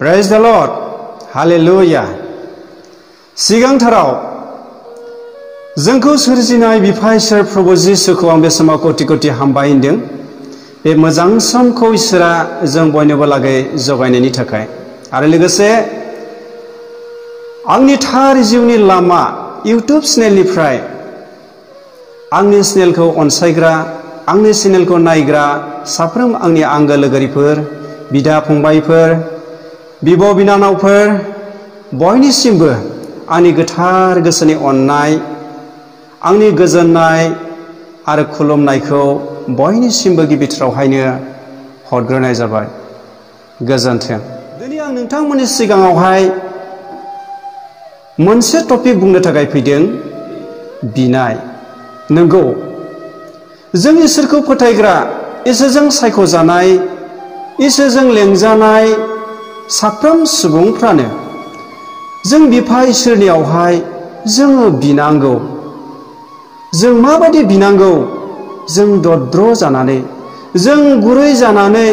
Praise the Lord. Hallelujah. सिगांथाराव जोंखौ सोरजिनाय बिफा इसोर प्रभु जिसुखौ आं बे समाव कोटि कोटि हामबाय होनदों। बे मोजां समखौ इसोरा जों बयनोबो लागै जगायनायनि थाखाय आरो लोगोसे आंनि थार जिउनि लामा इउट्युब चेनेलनिफ्राय आंनि चेनेलखौ अनसायग्रा आंनि चेनेलखौ नायग्रा साफ्रोम आंनि आंगो लोगोरिफोर बिदा फंबायफोर बिब' बिनानावफोर बयनिसिमबो आंनि गोथार गोसोनि अननाय आंनि गोजोननाय आरो खुलुमनायखौ बयनिसिमबो गिबिथारावहायनो हरग्रोनाय जाबाय। गोजोन्थों। दिनै आं नोंथांमोननि सिगाङावहाय मोनसे टपिक बुंनो थाखाय फैदों, बिनाय। नंगौ, जों इसोरखौ फोथायग्रा, इसोरजों सायख'जानाय, इसोरजों लेंजानाय साफ्रोम सुबुंफ्रानो जों बिफा इसोरनियावहाय जोङो बिनांगौ। जों माबायदि बिनांगौ? जों दद्र जानानै, जों गुरै जानानै,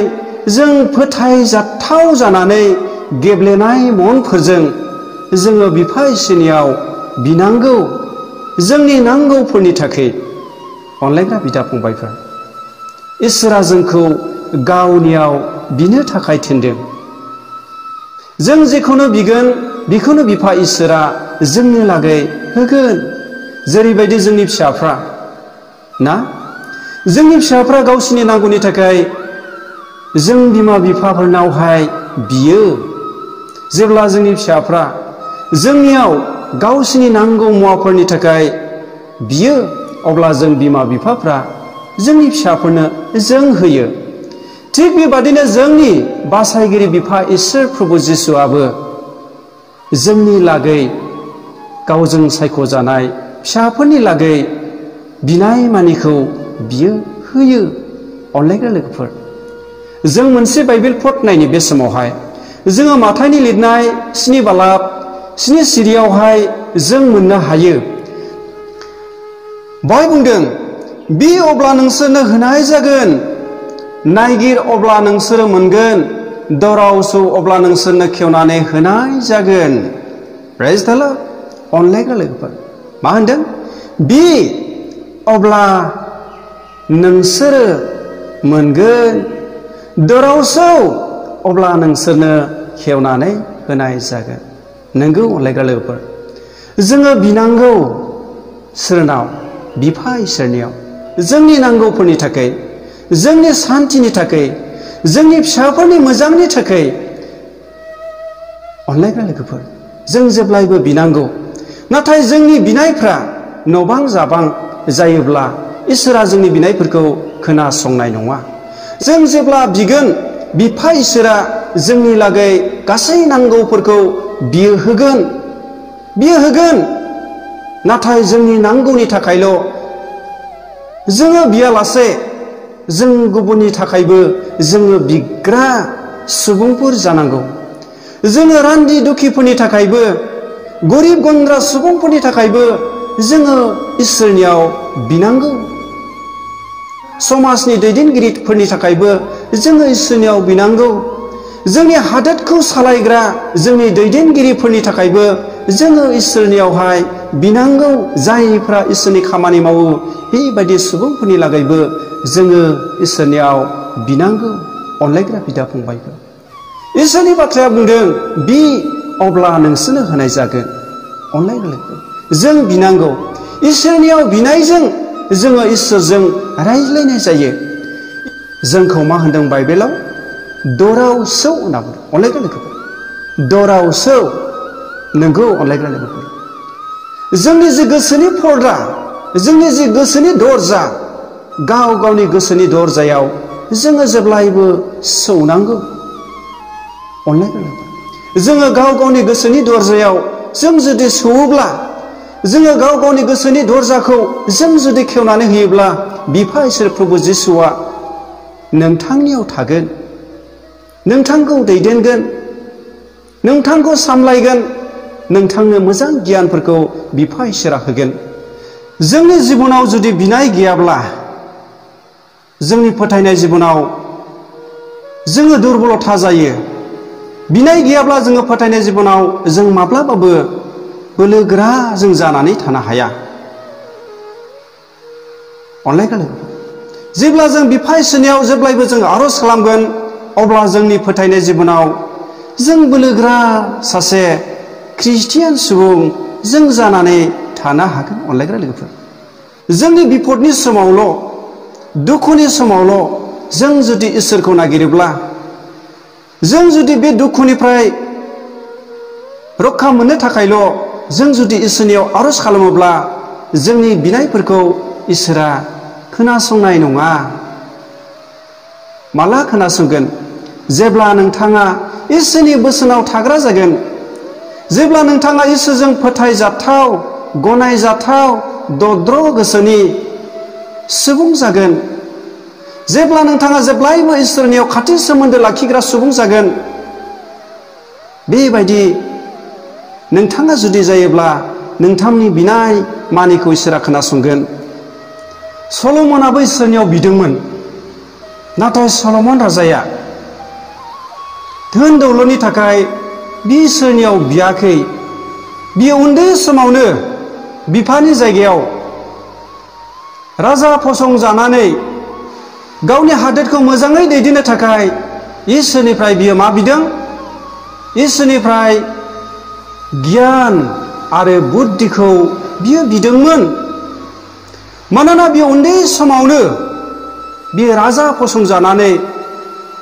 जों फोथायजाथाव जानानै गेब्लेनाय मनफोरजों जोङो बिफा इसोरनियाव बिनांगौ जोंनि नांगौफोरनि थाखाय। अनलायग्रा बिदा फंबायफोर, इसोरा जोंखौ गावनियाव बिनो थाखाय थिनदों। जों जेखौनो बिगोन बेखौनो बिफा इसोरा जोंनि लागै होगोन। जेरैबायदि जोंनि फिसाफ्रा ना, जोंनि फिसाफ्रा गावसिनि नांगौनि थाखाय जों बिमा बिफाफोरनावहाय बियो। जेब्ला जोंनि फिसाफ्रा जोंनियाव गावसिनि नांगौ मुवाफोरनि थाखाय बियो, अब्ला जों बिमा बिफाफ्रा जोंनि फिसाफोरनो जों होयो। थिग बेबादिनो जोंनि बासायगिरि बिफा इसोर प्रभु जिसुआबो जोंनि लागै गावजों सायख'जानाय फिसाफोरनि लागै बिनाय मानिखौ बियो होयो। अनलायग्रा लोगोफोर, जों मोनसे बाइबेल पट नायनि बे समावहाय जोङो माथाइनि लिरनाय 7 बालाब 7 सिरियावहाय जों मोननो हायो। बाय बुंदों, बि अब्ला नोंसोरनो होनाय जागोन, नायगिर अब्ला नोंसोरो मोनगोन, दराव सौ अब्ला नोंसोरनो खेवनानै होनाय जागोन। प्रेज द लर्ड। अनलायग्रा लोगोफोर, मा होनदों? बि अब्ला नोंसोरो मोनगोन, दराव सौ अब्ला नोंसोरनो खेवनानै होनाय जागोन। नोंगौ अनलायग्रा लोगोफोर, जोङो बिनांगौ सोरनाव? बिफा इसोरनियाव। जोंनि नांगौफोरनि थाखाय, जोंनि सान्थिनि थाखाय, जोंनि फिसाफोरनि मोजांनि थाखाय। अनलायग्रा लोगोफोर, जों जेब्लायबो बिनांगौ। नाथाय जोंनि बिनायफ्रा नबां जाबां जायोब्ला इसोरा जोंनि बिनायफोरखौ खोनासंनाय नङा। जों जेब्ला बिगोन, बिफा इसोरा जोंनि लागै गासै नांगौफोरखौ बियो होगोन। बियो होगोन। नाथाय जोंनि नांगौनि थाखायल' जोङो बियालासे जों गुबुननि थाखायबो जोङो बिग्रा सुबुंफोर जानांगौ। जोङो रान्दि दुखिफोरनि थाखायबो, गरिब गुन्द्रा सुबुंफोरनि थाखायबो जोङो इसोरनियाव बिनांगौ। समाजनि दैदेनगिरिफोरनि थाखायबो जोङो इसोरनियाव बिनांगौ। जोंनि हादोरखौ सालायग्रा जोंनि दैदेनगिरिफोरनि थाखायबो जोङो इसोरनियावहाय बिनांगौ। जायफ्रा इसोरनि खामानि मावो बेबायदि सुबुंफोरनि लागैबो जोङो इसोरनियाव बिनांगौ। अनलायग्रा बिदा फंबायफोर, इसोरनि बाथ्राया बुंदों, बि अब्ला नोंसोरनो होनाय जागोन। अनलायग्रा लोगोफोर, जों बिनांगौ। इसोरनियाव बिनायजों जोङो इसोरजों रायज्लायनाय जायो। जोंखौ मा होनदों बाइबेलाव? दराव सौ होनना बुंदों। अनलायग्रा लोगोफोर, दराव सौ। नोंगौ अनलायग्रा लोगोफोर, जोंनि जि गोसोनि पर्दा, जोंनि जि गोसोनि दरजा, गाव गावनि गोसोनि दरजायाव जोङो जेब्लायबो सौनांगौ। अनलायग्रा लोगोफोर, जोङो गाव गावनि गोसोनि दरजायाव जों जुदि सौवोब्ला, जोङो गाव गावनि गोसोनि दरजाखौ जों जुदि खेवनानै होयोब्ला, बिफा इसोर प्रभु जिसुआ नोंथांनियाव थागोन, नोंथांखौ दैदेनगोन, नोंथांखौ सामलायगोन, नोंथांनो मोजां गियानफोरखौ बिफा इसोरा होगोन। जोंनि जिबनाव जुदि बिनाय गैयाब्ला, जोंनि फोथायनाय जिबनाव जोङो दुरबलथा जायो। बिनाय गैयाब्ला जोङो फोथायनाय जिबनाव जों माब्लाबाबो बोलोगोरा जों जानानै थानो हाया। अनलायगोन जेब्ला जों बिफा इसोरनियाव जेब्लायबो जों आर'ज खालामगोन अब्ला जोंनि फोथायनाय जिबनाव जों बोलोगोरा सासे ख्रिस्टियान सुबुं जों जानानै थानो हागोन। अनलायग्रा लोगोफोर जोंनि बिपदनि समावल' दुखुनि समावल' जों जुदि इसोरखौ नागिरोब्ला जों जुदि बे दुखुनिफ्राय रैखा मोननो थाखायल' जों जुदि इसोरनियाव आर'ज खालामोब्ला जोंनि बिनायफोरखौ इसोरा खोनासंनाय नङा। माला खोनासंगोन? जेब्ला नोंथाङा इसोरनि बोसोनाव थाग्रा जागोन, जेब्ला नोंथाङा इसोरजों फोथायजाथाव गनायजाथाव दद्र गोसोनि सुबुं जागोन, जेब्ला नोंथाङा जेब्लायबो इसोरनियाव खाथि सोमोन्दो लाखिग्रा सुबुं जागोन, बेबायदि नोंथाङा जुदि जायोब्ला नोंथांनि बिनाय मानिखौ इसोरा खोनासंगोन। सल'मनाबो इसोरनियाव बिदोंमोन, नाथाय सल'मन राजाया धोन दौलतनि थाखाय बे इसोरनियाव बियाखै। बियो उन्दै समावनो बिफानि जायगायाव राजा फसंजानानै गावनि हादोरखौ मोजाङै दैदेननो थाखाय इसोरनिफ्राय बियो मा बिदों? इसोरनिफ्राय गियान आरो बुद्धिखौ बियो बिदोंमोन। मानोना बियो उन्दै समावनो बियो राजा फसंजानानै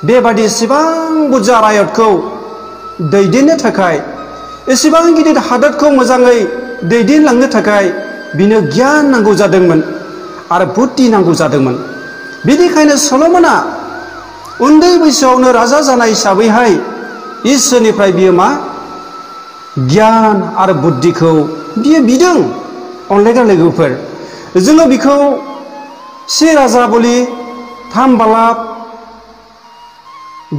बेबादि एसेबां बुरजा रायतखौ दैदेननो थाखाय, एसेबां गिदिर हादोरखौ मोजाङै दैदेनलांनो थाखाय बिनो गियान नांगौ जादोंमोन आरो बुद्धि नांगौ जादोंमोन। बेनिखायनो सल'मना उन्दै बैसोआवनो राजा जानाय हिसाबैहाय इसोरनिफ्राय बियो मा? गियान आरो बुद्धिखौ बियो बिदों। अनलायग्रा लोगोफोर जोङो बिखौ 1 राजाबलि 3 बालाब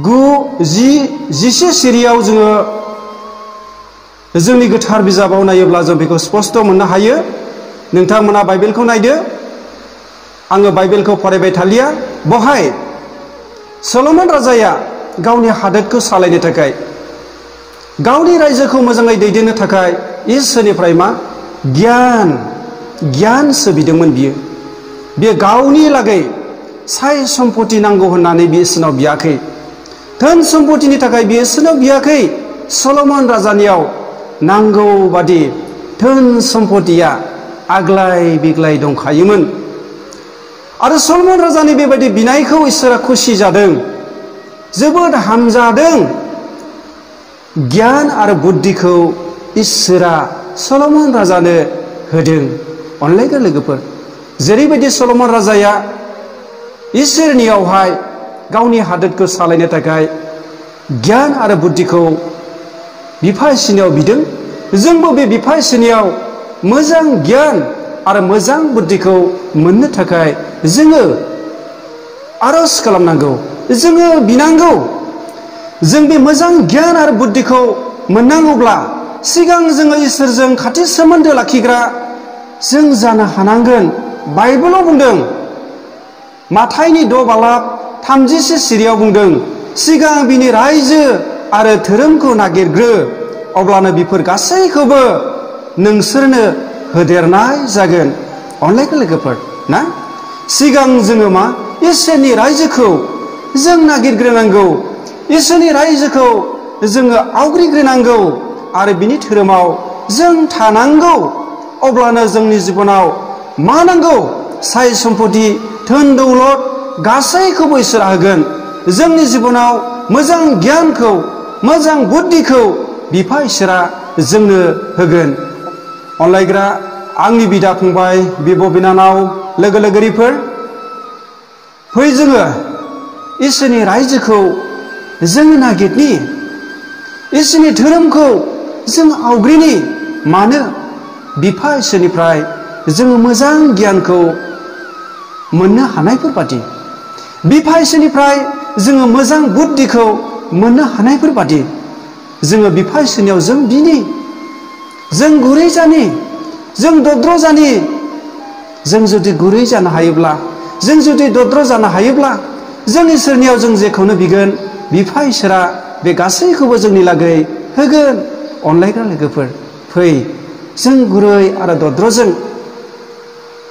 9, 10, 11 सिरियाव जोङो जोंनि गोथार बिजाबाव नायोब्ला जों बेखौ स्पष्ट मोननो हायो। नोंथांमोना बाइबेलखौ नायदो, आङो बाइबेलखौ फरायबाय थालिया। बहाय सल'मन राजाया गावनि हादोरखौ सालायनो थाखाय, गावनि रायजोखौ मोजाङै दैदेननो थाखाय इसोरनिफ्राय मा? गियानसो बिदोंमोन बियो। बियो गावनि लागै साय सम्पति नांगौ होननानै बियो इसोरनाव बियाखै। धोन सम्पतिनि थाखाय बियो इसोरनाव बियाखै। सल'मन राजानियाव नांगौ बादि धोन सम्पतिया आग्लाय बिग्लाय दंखायोमोन। आरो सल'मन राजानि बेबायदि बिनायखौ इसोरा खुसि जादों, जोबोद हामजादों। गियान आरो बुद्धिखौ इसोरा सल'मन राजानो होदों। अनलायग्रा लोगोफोर जेरैबायदि सल'मन राजाया इसोरनियावहाय गावनि हादोरखौ सालायनो थाखाय गियान आरो बुद्धिखौ बिफा इसोरनियाव बिदों, जोंबो बे बिफा इसोरनियाव मोजां गियान आरो मोजां बुद्धिखौ मोननो थाखाय जोङो आर'ज खालामनांगौ, जोङो बिनांगौ। जों बे मोजां गियान आरो बुद्धिखौ मोननांगौब्ला सिगां जोङो इसोरजों खाथि सोमोन्दो लाखिग्रा जों जानो हानांगोन। बाइबेलाव बुंदों, माथाइनि 6 बालाब 31 सिरियाव बुंदों, सिगां बिनि रायजो आरो धोरोमखौ नागिरग्रो, अब्लानो बिफोर गासैखौबो नोंसोरनो होदेरनाय जागोन। अनलायग्रा लोगोफोर ना, सिगां जोङो मा? इसोरनि रायजोखौ जों नागिरग्रोनांगौ, इसोरनि रायजोखौ जोङो आवग्रिग्रोनांगौ आरो बिनि धोरोमाव जों थानांगौ। अब्लानो जोंनि जिबनाव मा नांगौ? साय सम्पति धोन दौलत गासैखौबो इसोरा होगोन। जोंनि जिबनाव मोजां गियानखौ मोजां बुद्धिखौ बिफा इसोरा जोंनो होगोन। अनलायग्रा आंनि बिदा फंबाय बिब' बिनानाव लोगो लोगोरिफोर, फै जोङो इसोरनि रायजोखौ जों नागिरनि, इसोरनि धोरोमखौ जों आवग्रिनि। मानो? बिफा इसोरनिफ्राय जोङो मोजां गियानखौ मोननो हानायफोर बादि, बिफा इसोरनिफ्राय जोङो मोजां बुद्धिखौ मोननो हानायफोर बादि जोङो बिफा इसोरनियाव जों बिनि, जों गुरै जानि, जों दद्र जानि। जों जुदि गुरै जानो हायोब्ला, जों जुदि दद्र जानो हायोब्ला, जों इसोरनियाव जों जेखौनो बिगोन बिफा इसोरा बे गासैखौबो जोंनि लागै होगोन। अनलायग्रा लोगोफोर, फै जों गुरै आरो दद्र'जों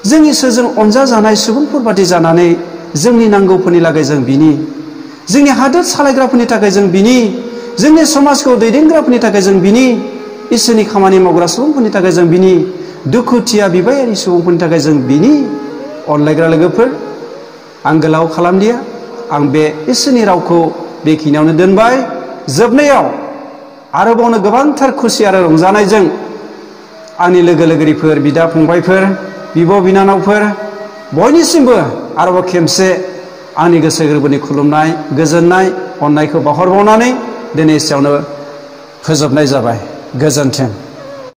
जों इसोरजों अनजाजानाय सुबुंफोर बादि जानानै जोंनि नांगौफोरनि लागै जों बिनि, जोंनि हादोर सालायग्राफोरनि थाखाय जों बिनि, जोंनि समाजखौ दैदेनग्राफोरनि थाखाय जों बिनि, इसोरनि खामानि मावग्रा सुबुंफोरनि थाखाय जों बिनि, दुखुथिया बिबायारि सुबुंफोरनि थाखाय जों बिनि। अनलायग्रा लोगोफोर, आं गोलाव खालामलिया, आं बे इसोरनि रावखौ बेखिनियावनो दोनबाय। जोबनायाव आरोबावनो गोबांथार खुसि आरो रंजानायजों आंनि लोगो लोगोरिफोर, बिदा फंबायफोर, बिब' बिनानावफोर बयनिसिमबो आरोबाव खेबसे आंनि गोसो गोरबोनि खुलुमनाय, गोजोननाय, अननायखौ बावहरबावनानै दिनै एसेयावनो फोजोबनाय जाबाय। गोजोन्थों।